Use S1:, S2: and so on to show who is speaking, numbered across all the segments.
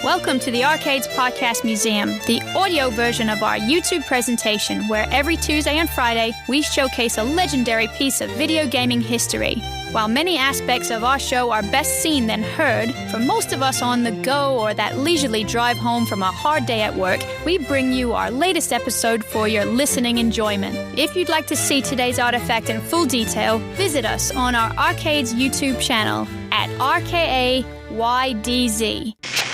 S1: Welcome to the Rkaydz Podcast Museum, the audio version of our YouTube presentation, where every Tuesday and Friday we showcase a legendary piece of video gaming history. While many aspects of our show are best seen than heard, for most of us on the go or that leisurely drive home from a hard day at work, we bring you our latest episode for your listening enjoyment. If you'd like to see today's artifact in full detail, visit us on our Rkaydz YouTube channel at RKAYDZ.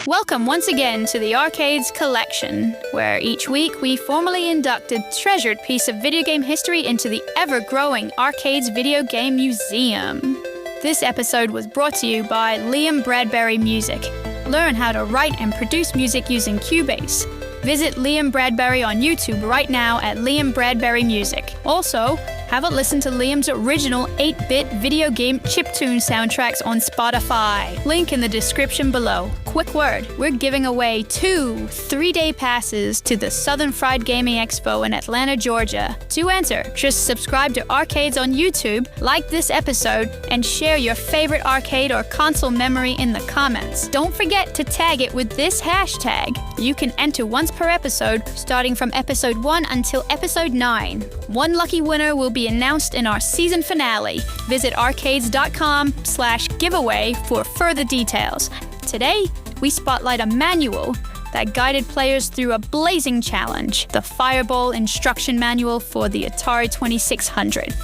S1: Welcome once again to the Rkaydz Collection, where each week we formally induct a treasured piece of video game history into the ever-growing Rkaydz Video Game Museum. This episode was brought to you by Liam Bradbury Music. Learn how to write and produce music using Cubase. Visit Liam Bradbury on YouTube right now at Liam Bradbury Music. Also, have a listen to Liam's original 8-bit video game chiptune soundtracks on Spotify. Link in the description below. Quick word, we're giving away 2 3-day passes to the Southern Fried Gaming Expo in Atlanta, Georgia. To enter, just subscribe to Rkaydz on YouTube, like this episode, and share your favorite arcade or console memory in the comments. Don't forget to tag it with this hashtag. You can enter once per episode, starting from episode 1 until episode 9. One lucky winner will be announced in our season finale. Visit rkaydz.com/giveaway for further details. Today, we spotlight a manual that guided players through a blazing challenge, the Fireball Instruction Manual for the Atari 2600.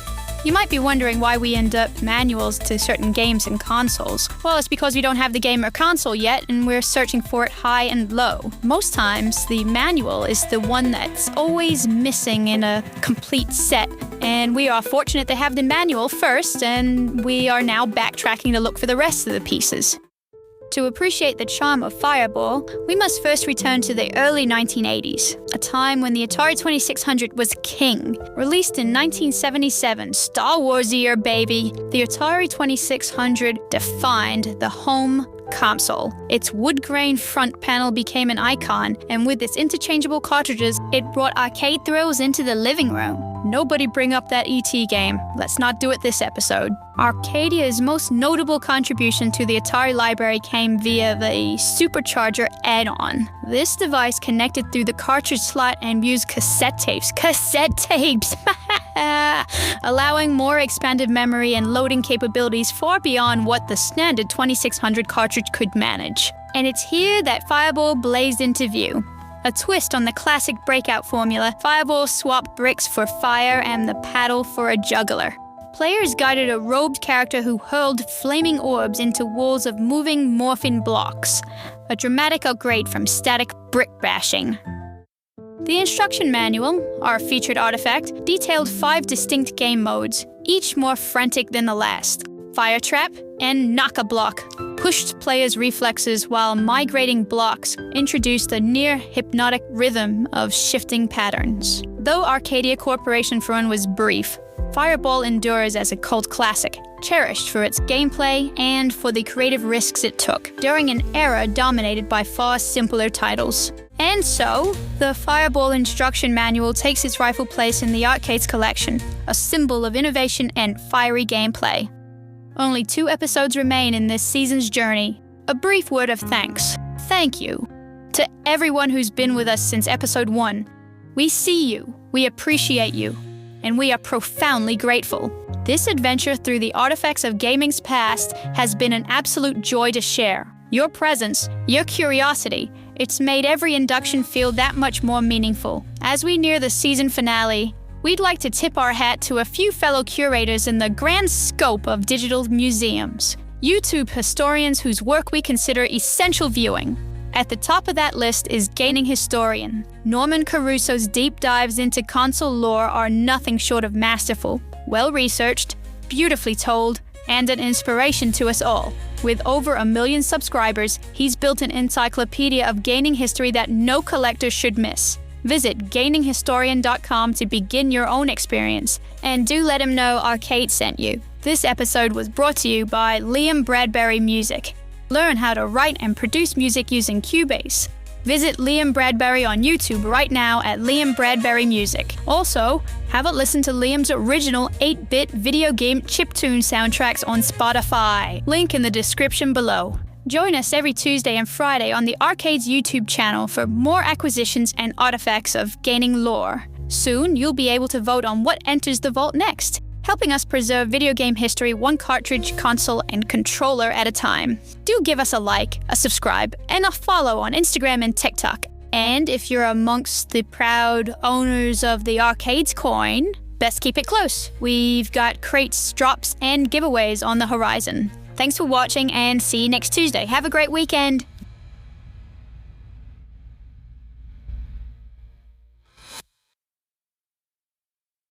S1: You might be wondering why we induct manuals to certain games and consoles. Well, it's because we don't have the game or console yet, and we're searching for it high and low. Most times, the manual is the one that's always missing in a complete set, and we are fortunate to have the manual first, and we are now backtracking to look for the rest of the pieces. To appreciate the charm of Fireball, we must first return to the early 1980s, a time when the Atari 2600 was king. Released in 1977, Star Wars year, baby, the Atari 2600 defined the home console. Its wood-grain front panel became an icon, and with its interchangeable cartridges, it brought arcade thrills into the living room. Nobody bring up that ET game. Let's not do it this episode. Arcadia's most notable contribution to the Atari library came via the Supercharger add-on. This device connected through the cartridge slot and used cassette tapes. Allowing more expanded memory and loading capabilities far beyond what the standard 2600 cartridge could manage. And it's here that Fireball blazed into view. A twist on the classic Breakout formula, Fireball swapped bricks for fire and the paddle for a juggler. Players guided a robed character who hurled flaming orbs into walls of moving morphing blocks, a dramatic upgrade from static brick bashing. The instruction manual, our featured artifact, detailed 5 distinct game modes, each more frantic than the last. Firetrap and Knock-a-Block pushed players' reflexes while migrating blocks introduced a near-hypnotic rhythm of shifting patterns. Though Arcadia Corporation run was brief, Fireball endures as a cult classic, cherished for its gameplay and for the creative risks it took during an era dominated by far simpler titles. And so, the Fireball Instruction Manual takes its rightful place in the Rkaydz Collection, a symbol of innovation and fiery gameplay. Only 2 episodes remain in this season's journey. A brief word of thanks. Thank you to everyone who's been with us since episode 1. We see you, we appreciate you, and we are profoundly grateful. This adventure through the artifacts of gaming's past has been an absolute joy to share. Your presence, your curiosity, it's made every induction feel that much more meaningful. As we near the season finale, we'd like to tip our hat to a few fellow curators in the grand scope of digital museums. YouTube historians whose work we consider essential viewing. At the top of that list is gaming historian. Norman Caruso's deep dives into console lore are nothing short of masterful, well-researched, beautifully told, and an inspiration to us all. With over 1 million subscribers, he's built an encyclopedia of gaming history that no collector should miss. Visit gaminghistorian.com to begin your own experience, and do let him know Rkaydz sent you. This episode was brought to you by Liam Bradbury Music. Learn how to write and produce music using Cubase. Visit Liam Bradbury on YouTube right now at Liam Bradbury Music. Also, have a listen to Liam's original 8-bit video game chiptune soundtracks on Spotify. Link in the description below. Join us every Tuesday and Friday on the Rkaydz YouTube channel for more acquisitions and artifacts of gaining lore. Soon, you'll be able to vote on what enters the vault next, helping us preserve video game history one cartridge, console, and controller at a time. Do give us a like, a subscribe, and a follow on Instagram and TikTok. And if you're amongst the proud owners of the Rkaydz coin, best keep it close. We've got crates, drops, and giveaways on the horizon. Thanks for watching and see you next Tuesday. Have a great weekend!